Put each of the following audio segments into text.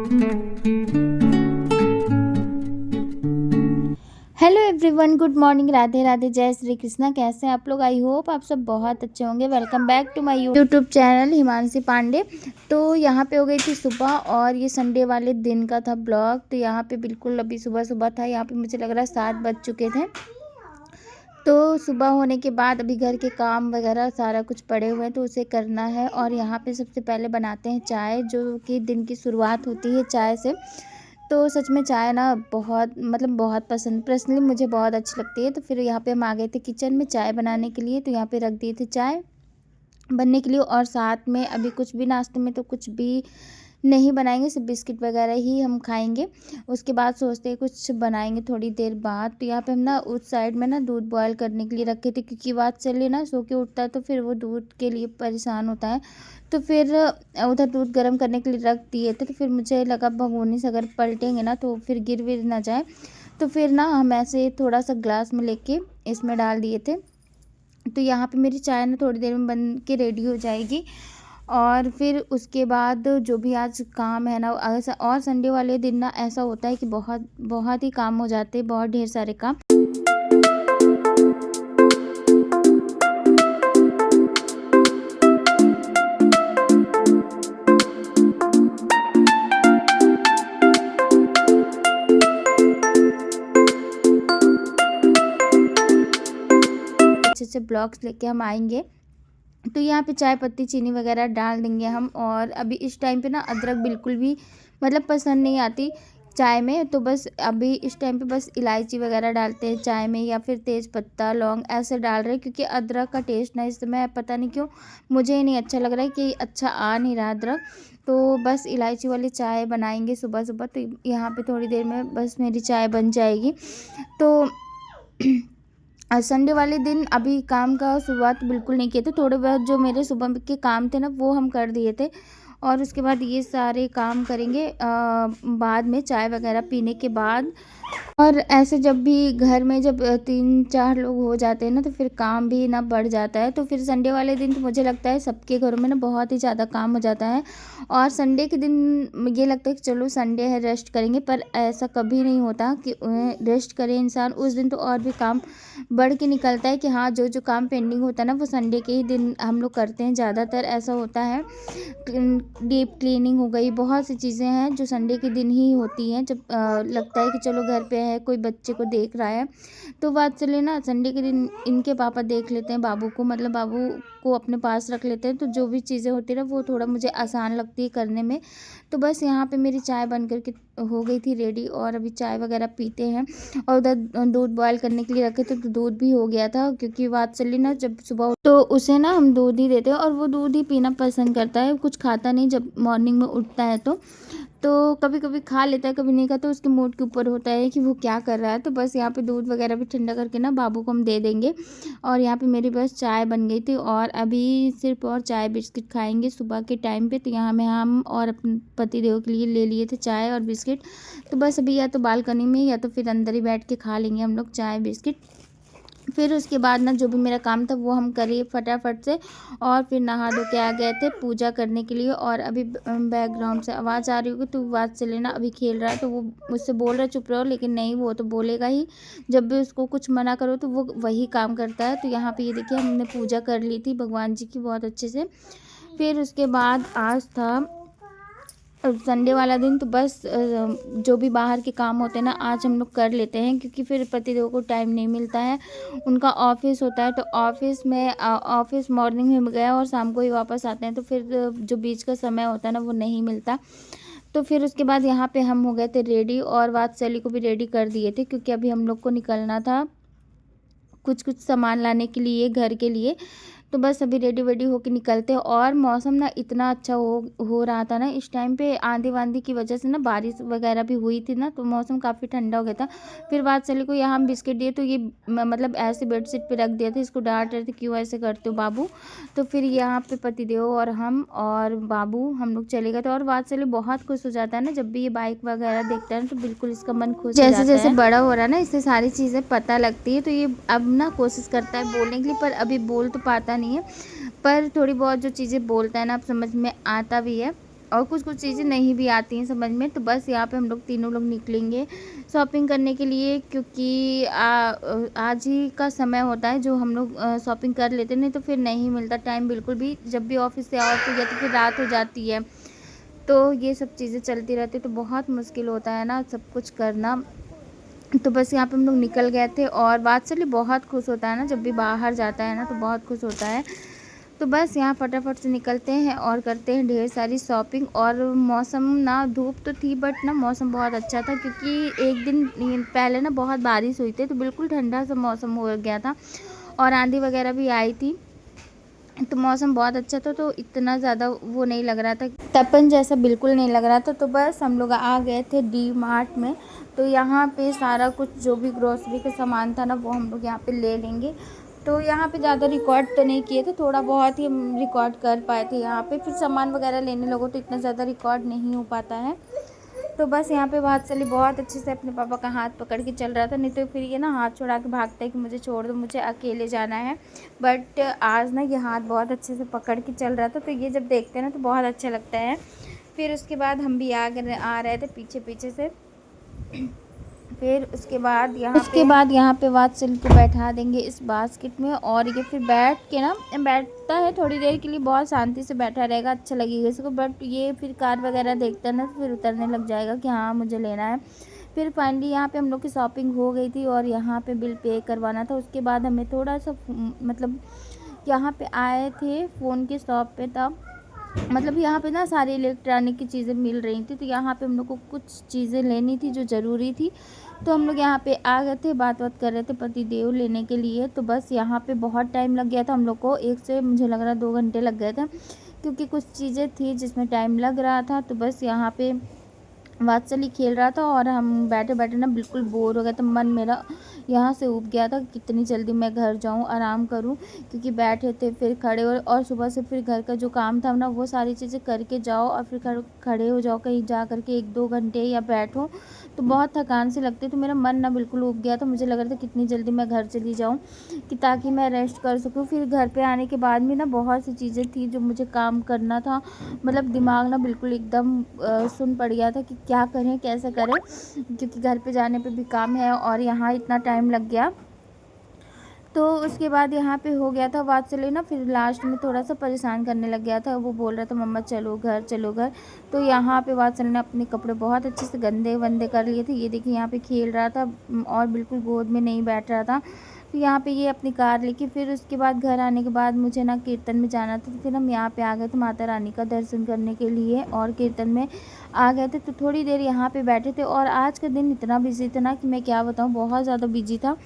Hello everyone, good morning, Radhe Radhe, जय श्री कृष्णा। कैसे हैं आप लोग? आई होप आप सब बहुत अच्छे होंगे। Welcome back to my YouTube channel Himanshi Pandey. तो यहाँ पे हो गई थी सुबह और ये संडे वाले दिन का था ब्लॉग। तो यहाँ पे बिल्कुल अभी सुबह सुबह था। यहाँ पे मुझे लग रहा है 7 बज चुके थे। तो सुबह होने के बाद अभी घर के काम वगैरह सारा कुछ पड़े हुए हैं तो उसे करना है। और यहाँ पे सबसे पहले बनाते हैं चाय, जो कि दिन की शुरुआत होती है चाय से। तो सच में चाय ना बहुत बहुत पसंद, पर्सनली मुझे बहुत अच्छी लगती है। तो फिर यहाँ पे हम आ गए थे किचन में चाय बनाने के लिए। तो यहाँ पे रख दिए थे चाय बनने के लिए। और साथ में अभी कुछ भी नाश्ते में तो कुछ भी नहीं बनाएंगे, सिर्फ बिस्किट वगैरह ही हम खाएंगे। उसके बाद सोचते हैं कुछ बनाएंगे थोड़ी देर बाद। तो यहाँ पे हम ना उस साइड में ना दूध बॉयल करने के लिए रखे थे, क्योंकि बात चले ना सो के उठता है तो फिर वो दूध के लिए परेशान होता है। तो फिर उधर दूध गर्म करने के लिए रख दिए थे। तो फिर मुझे लगा भगोनी से अगर पलटेंगे ना तो फिर गिर विर ना जाए। तो फिर ना हम ऐसे थोड़ा सा ग्लास में लेके इसमें डाल दिए थे। तो यहाँ पे मेरी चाय ना थोड़ी देर में बन के रेडी हो जाएगी। और फिर उसके बाद जो भी आज काम है ना ऐसा, और संडे वाले दिन ना ऐसा होता है कि बहुत बहुत ही काम हो जाते हैं, बहुत ढेर सारे काम। अच्छे अच्छे ब्लॉग्स लेके हम आएंगे। तो यहाँ पे चाय पत्ती चीनी वगैरह डाल देंगे हम। और अभी इस टाइम पे ना अदरक बिल्कुल भी पसंद नहीं आती चाय में। तो बस अभी इस टाइम पे बस इलायची वगैरह डालते हैं चाय में, या फिर तेज़ पत्ता लौंग ऐसे डाल रहे हैं। क्योंकि अदरक का टेस्ट ना इस समय पता नहीं क्यों मुझे नहीं अच्छा लग रहा है, कि अच्छा आ नहीं रहा अदरक। तो बस इलायची वाली चाय बनाएंगे सुबह सुबह। तो यहाँ पे थोड़ी देर में बस मेरी चाय बन जाएगी। तो संडे वाले दिन अभी काम का शुरुआत बिल्कुल नहीं किए थे। थोड़े बहुत जो मेरे सुबह के काम थे ना वो हम कर दिए थे। और उसके बाद ये सारे काम करेंगे बाद में चाय वगैरह पीने के बाद। और ऐसे जब भी घर में जब 3-4 लोग हो जाते हैं ना तो फिर काम भी ना बढ़ जाता है। तो फिर संडे वाले दिन तो मुझे लगता है सबके घरों में ना बहुत ही ज़्यादा काम हो जाता है। और संडे के दिन ये लगता है कि चलो संडे है रेस्ट करेंगे, पर ऐसा कभी नहीं होता कि रेस्ट करे इंसान। उस दिन तो और भी काम बढ़ के निकलता है कि हाँ, जो जो काम पेंडिंग होता है ना वो संडे के ही दिन हम लोग करते हैं। ज़्यादातर ऐसा होता है। डीप क्लीनिंग हो गई, बहुत सी चीज़ें हैं जो संडे के दिन ही होती हैं। जब लगता है कि चलो घर पे है, कोई बच्चे को देख रहा है। तो बात चले ना संडे के दिन इनके पापा देख लेते हैं बाबू को, बाबू को अपने पास रख लेते हैं। तो जो भी चीज़ें होती है ना वो थोड़ा मुझे आसान लगती है करने में। तो बस यहाँ पे मेरी चाय बन करके हो गई थी रेडी, और अभी चाय वगैरह पीते हैं। और उधर दूध बॉयल करने के लिए रखे थे तो दूध भी हो गया था। क्योंकि बात चली ना जब सुबह तो उसे ना हम दूध ही देते हैं, और वो दूध ही पीना पसंद करता है, कुछ खाता नहीं जब मॉर्निंग में उठता है। तो कभी कभी खा लेता है, कभी नहीं खाता। उसके मूड के ऊपर होता है कि वो क्या कर रहा है। तो बस यहाँ पे दूध वगैरह भी ठंडा करके ना बाबू को हम दे देंगे। और यहाँ पे मेरी बस चाय बन गई थी, और अभी सिर्फ और चाय बिस्किट खाएंगे सुबह के टाइम पे। तो यहाँ में हम और अपने पति देव के लिए ले लिए थे चाय और बिस्किट। तो बस अभी या तो बालकनी में या तो फिर अंदर ही बैठ के खा लेंगे हम लोग चाय बिस्किट। फिर उसके बाद ना जो भी मेरा काम था वो हम करिए फटाफट से। और फिर नहा धो के आ गए थे पूजा करने के लिए। और अभी बैकग्राउंड से आवाज़ आ रही होगी तो बात से लेना, अभी खेल रहा है तो वो मुझसे बोल रहा है चुप रहो, लेकिन नहीं, वो तो बोलेगा ही। जब भी उसको कुछ मना करो तो वो वही काम करता है। तो यहाँ पे ये देखिए हमने पूजा कर ली थी भगवान जी की बहुत अच्छे से। फिर उसके बाद आज था संडे वाला दिन। तो बस जो भी बाहर के काम होते हैं ना आज हम लोग कर लेते हैं, क्योंकि फिर पतिदेव को टाइम नहीं मिलता है, उनका ऑफिस होता है। तो ऑफिस में ऑफिस मॉर्निंग में गया और शाम को ही वापस आते हैं। तो फिर जो बीच का समय होता है ना वो नहीं मिलता। तो फिर उसके बाद यहाँ पे हम हो गए थे रेडी, और वात्सली को भी रेडी कर दिए थे, क्योंकि अभी हम लोग को निकलना था कुछ कुछ सामान लाने के लिए घर के लिए। तो बस अभी रेडी वेडी होके निकलते हैं। और मौसम ना इतना अच्छा हो रहा था ना इस टाइम पे, आंधी वांधी की वजह से ना बारिश वगैरह भी हुई थी ना, तो मौसम काफ़ी ठंडा हो गया था। फिर बात चली को यहाँ हम बिस्किट दिए तो ये ऐसे बेडशीट पे रख दिया था, इसको डांट रहे थे क्यों ऐसे करते हो बाबू। तो फिर यहाँ पे पतिदेव और हम और बाबू हम लोग चले गए थे। और बात चली बहुत खुश हो जाता है ना जब भी ये बाइक वगैरह देखता है ना, तो बिल्कुल इसका मन खुश हो जाता है। जैसे जैसे बड़ा हो रहा है ना इससे सारी चीज़ें पता लगती है। तो ये अब ना कोशिश करता है बोलने के लिए, पर अभी बोल तो पाता नहीं है, पर थोड़ी बहुत जो चीज़ें बोलता है ना अब समझ में आता भी है। और कुछ-कुछ चीज़ें नहीं भी आती हैं समझ में। तो बस यहाँ पे हम लोग तीनों लोग निकलेंगे शॉपिंग करने के लिए, क्योंकि आज ही का समय होता है जो हम लोग शॉपिंग कर लेते हैं, नहीं तो फिर नहीं मिलता टाइम बिल्कुल भी। जब भी ऑफ़िस से आओ तो या तो फिर रात हो जाती है, तो ये सब चीज़ें चलती रहती है, तो बहुत मुश्किल होता है ना सब कुछ करना। तो बस यहाँ पे हम लोग निकल गए थे, और वात्सल्य बहुत खुश होता है ना जब भी बाहर जाता है ना, तो बहुत खुश होता है। तो बस यहाँ फटाफट से निकलते हैं और करते हैं ढेर सारी शॉपिंग। और मौसम ना, धूप तो थी बट ना मौसम बहुत अच्छा था, क्योंकि एक दिन पहले ना बहुत बारिश हुई थी, तो बिल्कुल ठंडा सा मौसम हो गया था और आंधी वगैरह भी आई थी। तो मौसम बहुत अच्छा था, तो इतना ज़्यादा वो नहीं लग रहा था, तपन जैसा बिल्कुल नहीं लग रहा था। तो बस हम लोग आ गए थे डी मार्ट में। तो यहाँ पे सारा कुछ जो भी ग्रोसरी का सामान था ना, वो हम लोग यहाँ पे ले लेंगे। तो यहाँ पे ज़्यादा रिकॉर्ड तो नहीं किए थे, थोड़ा बहुत ही हम रिकॉर्ड कर पाए थे यहाँ पे। फिर सामान वगैरह लेने लगो तो इतना ज़्यादा रिकॉर्ड नहीं हो पाता है। तो बस यहाँ पे वात्सल्य बहुत अच्छे से अपने पापा का हाथ पकड़ के चल रहा था, नहीं तो फिर ये ना हाथ छुड़ा के भागता है कि मुझे छोड़ दो, मुझे अकेले जाना है। बट आज ना ये हाथ बहुत अच्छे से पकड़ के चल रहा था, तो ये जब देखते हैं ना तो बहुत अच्छा लगता है। फिर उसके बाद हम भी आ रहे थे पीछे पीछे से। फिर उसके बाद यहाँ पे वात्सल्य को बैठा देंगे इस बास्केट में, और ये फिर बैठ के ना, बैठता है थोड़ी देर के लिए, बहुत शांति से बैठा रहेगा, अच्छा लगेगा इसको। बट ये फिर कार वगैरह देखता है ना, तो फिर उतरने लग जाएगा कि हाँ मुझे लेना है। फिर फाइनली यहाँ पे हम लोग की शॉपिंग हो गई थी, और यहाँ पे बिल पे करवाना था। उसके बाद हमें थोड़ा सा मतलब यहाँ पे आए थे फ़ोन के शॉप पे, तब मतलब यहाँ पे ना सारी इलेक्ट्रॉनिक की चीज़ें मिल रही थी। तो यहाँ पे हम लोग को कुछ चीज़ें लेनी थी जो ज़रूरी थी, तो हम लोग यहाँ पे आ गए थे, बात कर रहे थे पतिदेव लेने के लिए। तो बस यहाँ पे बहुत टाइम लग गया था हम लोग को, 1 से मुझे लग रहा है 2 घंटे लग गए थे, क्योंकि कुछ चीज़ें थी जिसमें टाइम लग रहा था। तो बस यहाँ पे वात्सल्य खेल रहा था, और हम बैठे बैठे ना बिल्कुल बोर हो गए थे। मन मेरा यहाँ से ऊब गया था, कितनी जल्दी मैं घर जाऊँ, आराम करूँ, क्योंकि बैठे थे फिर खड़े हो, और सुबह से फिर घर का जो काम था ना वो सारी चीज़ें करके जाओ, और फिर खड़े हो जाओ कहीं जा कर के 1-2 घंटे या बैठो, तो बहुत थकान सी लगती है। तो मेरा मन ना बिल्कुल ऊब गया था, मुझे लग रहा था कितनी जल्दी मैं घर चली जाऊँ, कि ताकि मैं रेस्ट कर सकूँ। फिर घर पे आने के बाद भी ना बहुत सी चीज़ें थी जो मुझे काम करना था, मतलब दिमाग ना बिल्कुल एकदम सुन पड़ गया था कि क्या करें कैसे करें, क्योंकि घर पे जाने पे भी काम है और यहाँ इतना टाइम लग गया। तो उसके बाद यहाँ पे हो गया था वात्सल्य ना, फिर लास्ट में थोड़ा सा परेशान करने लग गया था। वो बोल रहा था मम्मा चलो घर चलो घर। तो यहाँ पे वात्सल्य ने अपने कपड़े बहुत अच्छे से गंदे वंदे कर लिए थे। ये देखिए यहाँ पे खेल रहा था, और बिल्कुल गोद में नहीं बैठ रहा था। तो यहाँ पे ये अपनी कार लेके, फिर उसके बाद घर आने के बाद मुझे ना कीर्तन में जाना था, तो फिर हम यहाँ पे आ गए थे माता रानी का दर्शन करने के लिए, और कीर्तन में आ गए थे। तो थोड़ी देर यहाँ पे बैठे थे, और आज का दिन इतना बिजी था ना कि मैं क्या बताऊँ, बहुत ज़्यादा बिजी था।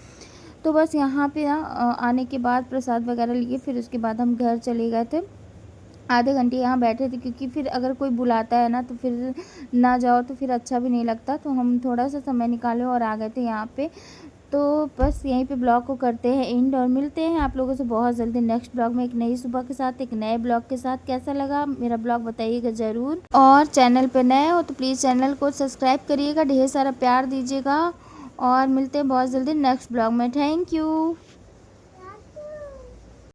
तो बस यहाँ पे ना आने के बाद प्रसाद वगैरह लिए, फिर उसके बाद हम घर चले गए थे। आधे घंटे यहाँ बैठे थे, क्योंकि फिर अगर कोई बुलाता है ना तो फिर ना जाओ तो फिर अच्छा भी नहीं लगता। तो हम थोड़ा सा समय निकाले और आ गए थे यहाँ पे। तो बस यहीं पे ब्लॉग को करते हैं एंड, और मिलते हैं आप लोगों से बहुत जल्दी नेक्स्ट ब्लॉग में, एक नई सुबह के साथ, एक नए ब्लॉग के साथ। कैसा लगा मेरा ब्लॉग बताइएगा ज़रूर, और चैनल पे नए हो तो प्लीज़ चैनल को सब्सक्राइब करिएगा, ढेर सारा प्यार दीजिएगा, और मिलते हैं बहुत जल्दी नेक्स्ट ब्लॉग में। Thank you.